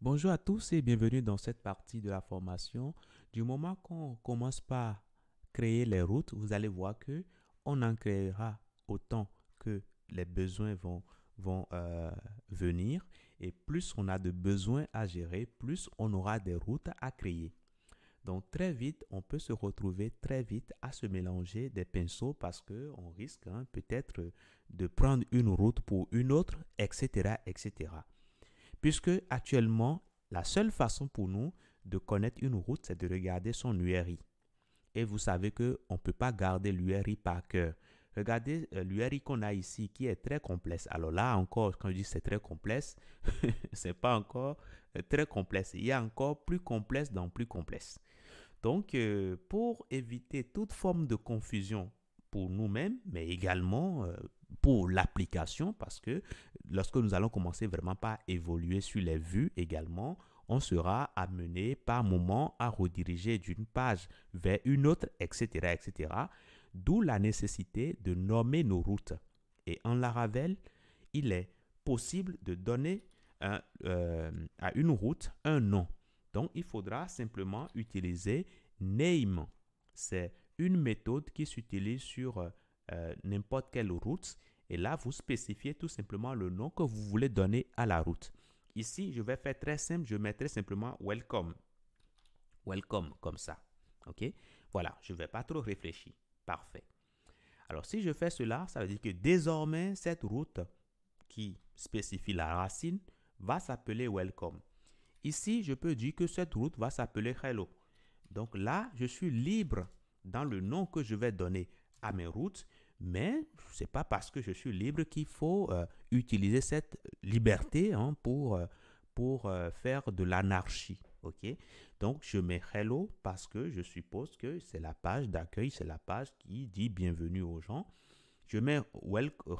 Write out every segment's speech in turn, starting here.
Bonjour à tous et bienvenue dans cette partie de la formation. Du moment qu'on commence par créer les routes, vous allez voir que on en créera autant que les besoins vont venir et plus on a de besoins à gérer, plus on aura des routes à créer. Donc très vite, on peut se retrouver très vite à se mélanger des pinceaux parce que on risque peut-être de prendre une route pour une autre, etc., etc. Puisque actuellement, la seule façon pour nous de connaître une route, c'est de regarder son URI. Et vous savez qu'on ne peut pas garder l'URI par cœur. Regardez l'URI qu'on a ici qui est très complexe. Alors là encore, quand je dis c'est très complexe, c'est pas encore très complexe. Il y a encore plus complexe dans plus complexe. Donc, pour éviter toute forme de confusion pour nous-mêmes, mais également pour l'application, parce que lorsque nous allons commencer vraiment par évoluer sur les vues également, on sera amené par moment à rediriger d'une page vers une autre, etc., etc. D'où la nécessité de nommer nos routes. Et en Laravel, il est possible de donner à une route un nom. Donc, il faudra simplement utiliser name. C'est une méthode qui s'utilise sur n'importe quelle route. Et là, vous spécifiez tout simplement le nom que vous voulez donner à la route. Ici, je vais faire très simple. Je mettrai simplement welcome. Welcome, comme ça. OK? Voilà, je ne vais pas trop réfléchir. Parfait. Alors, si je fais cela, ça veut dire que désormais, cette route qui spécifie la racine va s'appeler welcome. Ici, je peux dire que cette route va s'appeler hello. Donc là, je suis libre dans le nom que je vais donner à mes routes, mais ce n'est pas parce que je suis libre qu'il faut utiliser cette liberté pour faire de l'anarchie. Ok? Donc, je mets hello parce que je suppose que c'est la page d'accueil, c'est la page qui dit bienvenue aux gens. Je mets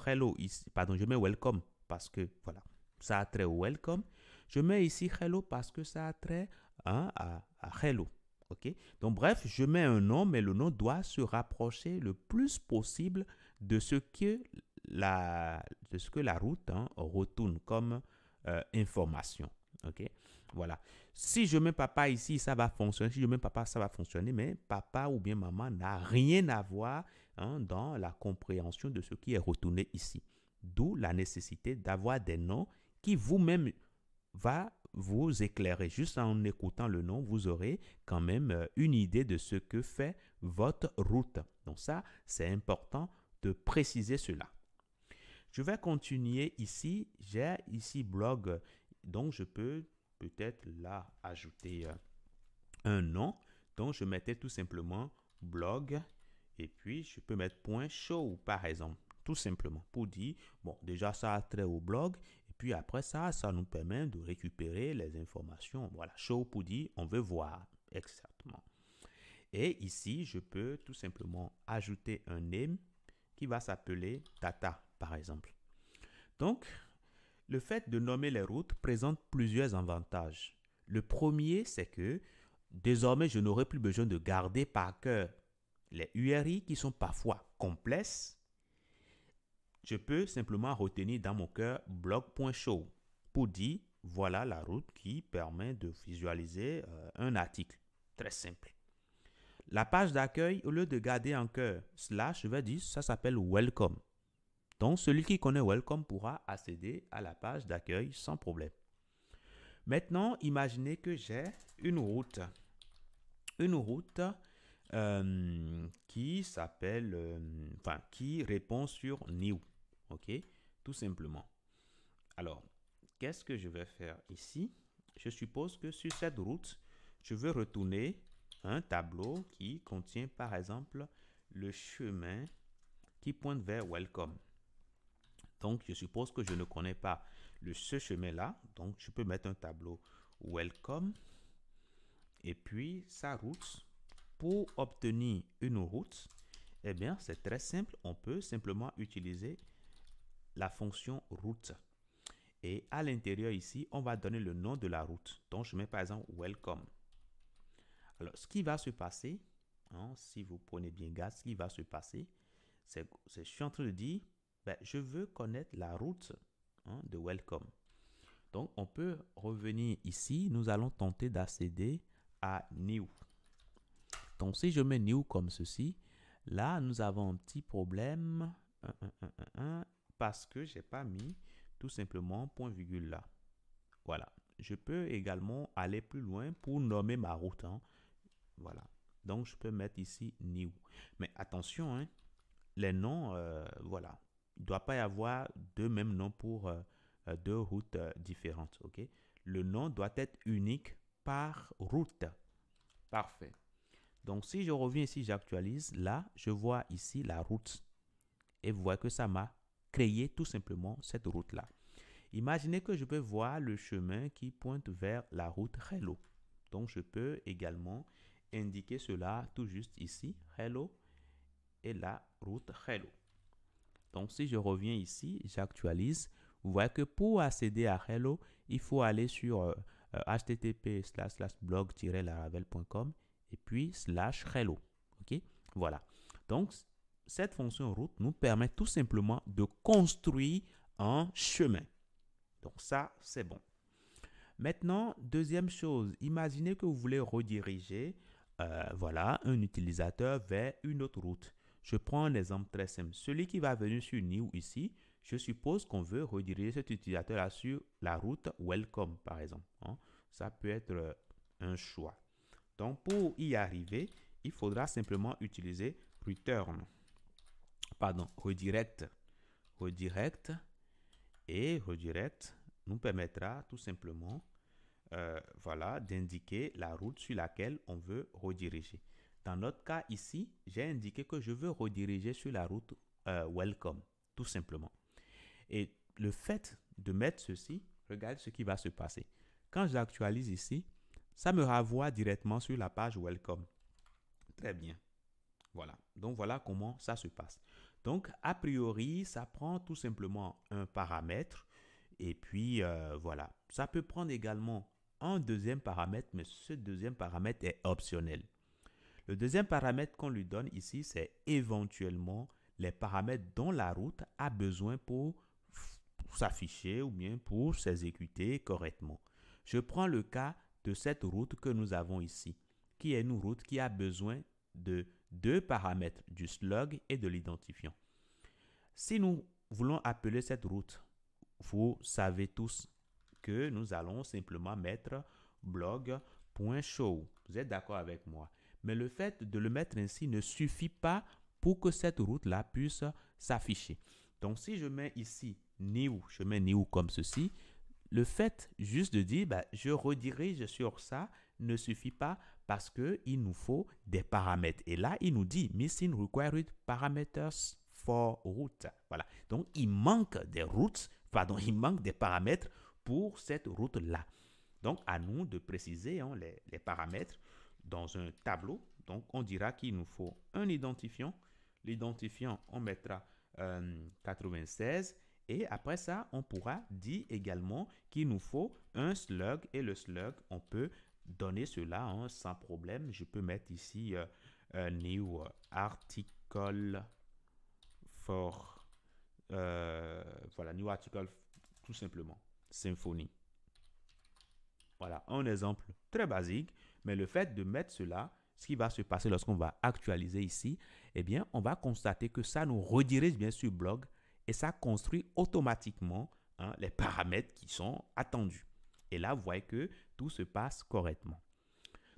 hello ici, pardon, je mets welcome parce que voilà, ça a trait au welcome. Je mets ici hello parce que ça a trait à hello. Ok. Donc bref, je mets un nom, mais le nom doit se rapprocher le plus possible de ce que la route retourne comme information. Ok. Voilà. Si je mets papa ici, ça va fonctionner. Si je mets papa, ça va fonctionner. Mais papa ou bien maman n'a rien à voir dans la compréhension de ce qui est retourné ici. D'où la nécessité d'avoir des noms qui vous-même va vous éclairer. Juste en écoutant le nom, vous aurez quand même une idée de ce que fait votre route. Donc ça, c'est important de préciser cela. Je vais continuer ici. J'ai ici blog, donc je peux peut-être là ajouter un nom. Donc je mettais tout simplement blog et puis je peux mettre .show par exemple, tout simplement pour dire, bon, déjà ça a trait au blog et puis après ça nous permet de récupérer les informations. Voilà, show pour dire on veut voir exactement. Et ici, je peux tout simplement ajouter un name qui va s'appeler data par exemple. Donc, le fait de nommer les routes présente plusieurs avantages. Le premier, c'est que désormais, je n'aurai plus besoin de garder par cœur les URI qui sont parfois complexes. Je peux simplement retenir dans mon cœur blog.show pour dire voilà la route qui permet de visualiser un article. Très simple. La page d'accueil, au lieu de garder en cœur slash, je vais dire ça s'appelle welcome. Donc, celui qui connaît welcome pourra accéder à la page d'accueil sans problème. Maintenant, imaginez que j'ai une route. Une route qui s'appelle, qui répond sur new. OK? Tout simplement. Alors, qu'est-ce que je vais faire ici? Je suppose que sur cette route, je veux retourner un tableau qui contient par exemple le chemin qui pointe vers welcome. Donc, je suppose que je ne connais pas ce chemin-là. Donc, je peux mettre un tableau welcome et puis sa route. Pour obtenir une route, eh bien, c'est très simple. On peut simplement utiliser la fonction route. Et à l'intérieur ici, on va donner le nom de la route. Donc, je mets par exemple welcome. Alors, ce qui va se passer, si vous prenez bien garde, ce qui va se passer, c'est je suis en train de dire, ben, je veux connaître la route de welcome. Donc, on peut revenir ici. Nous allons tenter d'accéder à New. Donc, si je mets New comme ceci, là, nous avons un petit problème parce que je n'ai pas mis tout simplement point virgule là. Voilà. Je peux également aller plus loin pour nommer ma route. Hein. Voilà. Donc, je peux mettre ici New. Mais attention, hein, les noms, voilà. Il ne doit pas y avoir deux mêmes noms pour deux routes différentes. OK? Le nom doit être unique par route. Parfait. Donc, si je reviens ici, j'actualise. Là, je vois ici la route. Et vous voyez que ça m'a créé tout simplement cette route-là. Imaginez que je peux voir le chemin qui pointe vers la route Hello. Donc, je peux également indiquer cela tout juste ici. Hello et la route Hello. Donc, si je reviens ici, j'actualise. Vous voyez que pour accéder à Hello, il faut aller sur http://blog-laravel.com et puis /Hello. OK? Voilà. Donc, cette fonction route nous permet tout simplement de construire un chemin. Donc, ça, c'est bon. Maintenant, deuxième chose, imaginez que vous voulez rediriger voilà, un utilisateur vers une autre route. Je prends un exemple très simple. Celui qui va venir sur New ici, je suppose qu'on veut rediriger cet utilisateur-là sur la route Welcome, par exemple. Hein. Ça peut être un choix. Donc, pour y arriver, il faudra simplement utiliser redirect. Redirect et redirect nous permettra tout simplement voilà, d'indiquer la route sur laquelle on veut rediriger. Dans notre cas ici, j'ai indiqué que je veux rediriger sur la route Welcome, tout simplement. Et le fait de mettre ceci, regarde ce qui va se passer. Quand j'actualise ici, ça me renvoie directement sur la page Welcome. Très bien. Voilà. Donc, voilà comment ça se passe. Donc, a priori, ça prend tout simplement un paramètre. Et puis, voilà. Ça peut prendre également un deuxième paramètre, mais ce deuxième paramètre est optionnel. Le deuxième paramètre qu'on lui donne ici, c'est éventuellement les paramètres dont la route a besoin pour s'afficher ou bien pour s'exécuter correctement. Je prends le cas de cette route que nous avons ici, qui est une route qui a besoin de deux paramètres, du slug et de l'identifiant. Si nous voulons appeler cette route, vous savez tous que nous allons simplement mettre blog.show. Vous êtes d'accord avec moi? Mais le fait de le mettre ainsi ne suffit pas pour que cette route-là puisse s'afficher. Donc, si je mets ici new, je mets new comme ceci, le fait juste de dire je redirige sur ça ne suffit pas parce qu'il nous faut des paramètres. Et là, il nous dit missing required parameters for route. Voilà. Donc, il manque des routes, il manque des paramètres pour cette route-là. Donc, à nous de préciser les paramètres dans un tableau. Donc, on dira qu'il nous faut un identifiant. L'identifiant, on mettra 96. Et après ça, on pourra dire également qu'il nous faut un slug. Et le slug, on peut donner cela sans problème. Je peux mettre ici new article for voilà, new article tout simplement, Symfony. Voilà, un exemple très basique, mais le fait de mettre cela, ce qui va se passer lorsqu'on va actualiser ici, eh bien, on va constater que ça nous redirige bien sur blog et ça construit automatiquement les paramètres qui sont attendus. Et là, vous voyez que tout se passe correctement.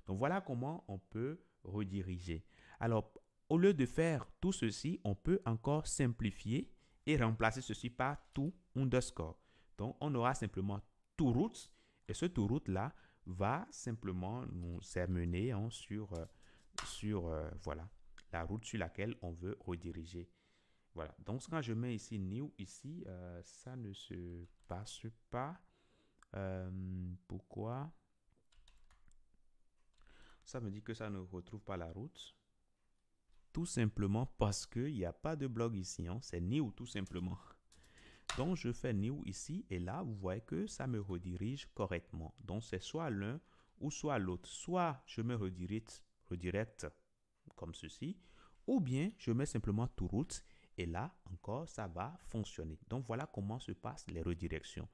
Donc, voilà comment on peut rediriger. Alors, au lieu de faire tout ceci, on peut encore simplifier et remplacer ceci par to underscore. Donc, on aura simplement to routes et ce to route là va simplement nous amener sur voilà, la route sur laquelle on veut rediriger. Voilà. Donc, quand je mets ici new, ici, ça ne se passe pas. Pourquoi? Ça me dit que ça ne retrouve pas la route. Tout simplement parce qu'il n'y a pas de blog ici. C'est new tout simplement. Donc, je fais new ici et là, vous voyez que ça me redirige correctement. Donc, c'est soit l'un ou soit l'autre. Soit je me redirect comme ceci ou bien je mets simplement to route et là encore, ça va fonctionner. Donc, voilà comment se passent les redirections.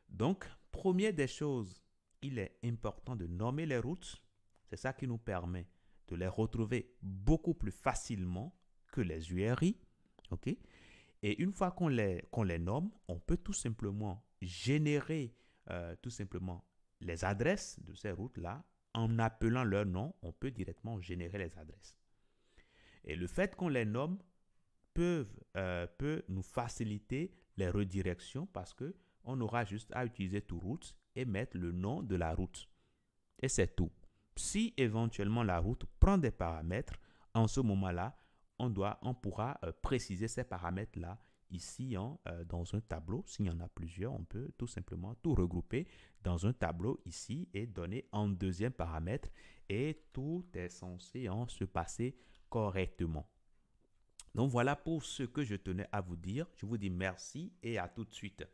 Donc, première des choses, il est important de nommer les routes. C'est ça qui nous permet de les retrouver beaucoup plus facilement que les URI. OK? Et une fois qu'on les nomme, on peut tout simplement générer tout simplement les adresses de ces routes-là. En appelant leur nom, on peut directement générer les adresses. Et le fait qu'on les nomme peut nous faciliter les redirections parce qu'on aura juste à utiliser toRoute et mettre le nom de la route. Et c'est tout. Si éventuellement la route prend des paramètres, en ce moment-là, on pourra préciser ces paramètres-là ici dans un tableau. S'il y en a plusieurs, on peut tout simplement tout regrouper dans un tableau ici et donner un deuxième paramètre et tout est censé se passer correctement. Donc voilà pour ce que je tenais à vous dire. Je vous dis merci et à tout de suite.